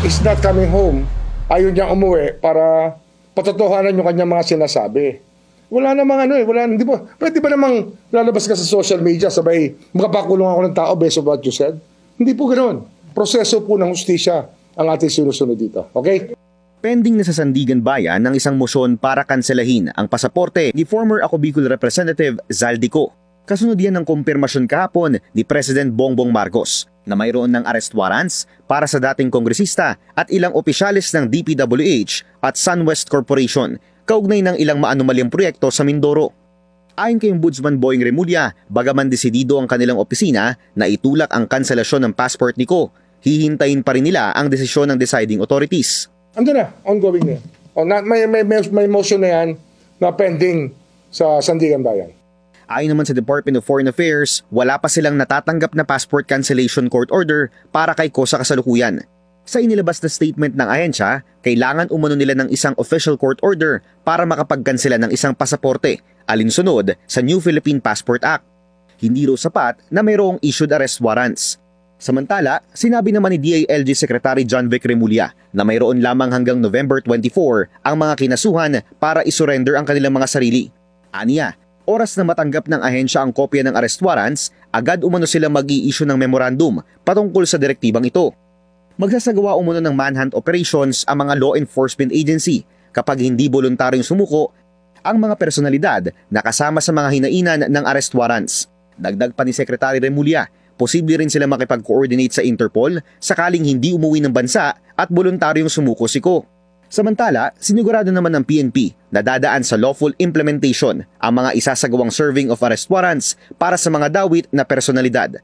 is not coming home. Ayaw niyang umuwi para patotohanan yung kanyang mga sinasabi. Wala namang hindi ba? Pwede ba namang lalabas ka sa social media, sabay makapakulong ako ng tao based on what you said? Hindi po ganoon. Proseso po ng hustisya ang ating sinusunod dito. Okay? Pending na sa Sandigan Bayan ng isang motion para kanselahin ang pasaporte ni former Ako Bicol Representative Zaldico. Kasunod yan ng kumpirmasyon kahapon ni President Bongbong Marcos na mayroon ng arrest warrants para sa dating kongresista at ilang opisyalis ng DPWH at SunWest Corporation kaugnay ng ilang maanumalyang proyekto sa Mindoro. Ayon kay Ombudsman Boying Remulla, bagaman desidido ang kanilang opisina na itulak ang kanselasyon ng passport ni Ko, hihintayin pa rin nila ang desisyon ng deciding authorities. Ando na, ongoing na. May motion na yan na pending sa Sandigan Bayan. Ayon naman sa Department of Foreign Affairs, wala pa silang natatanggap na passport cancellation court order para kay Ko sa kasalukuyan. Sa inilabas na statement ng ahensya, kailangan umano nila ng isang official court order para makapagkansela ng isang pasaporte, alinsunod sa New Philippine Passport Act. Hindi raw sapat na mayroong issued arrest warrants. Samantala, sinabi naman ni DILG Secretary John Vic Remulla na mayroon lamang hanggang November 24 ang mga kinasuhan para isurrender ang kanilang mga sarili. Aniya, oras na matanggap ng ahensya ang kopya ng arrest warrants, agad umano sila mag-i-issue ng memorandum patungkol sa direktibang ito. Magsasagawa umano ng manhunt operations ang mga law enforcement agency kapag hindi voluntaryong sumuko ang mga personalidad na kasama sa mga hinainan ng arrest warrants. Dagdag pa ni Secretary Remulla, posible rin sila makipag-coordinate sa Interpol sakaling hindi umuwi ng bansa at voluntaryong sumuko si Ko. Samantala, sinigurado naman ng PNP na dadaan sa lawful implementation ang mga isasagawang serving of arrest warrants para sa mga dawit na personalidad.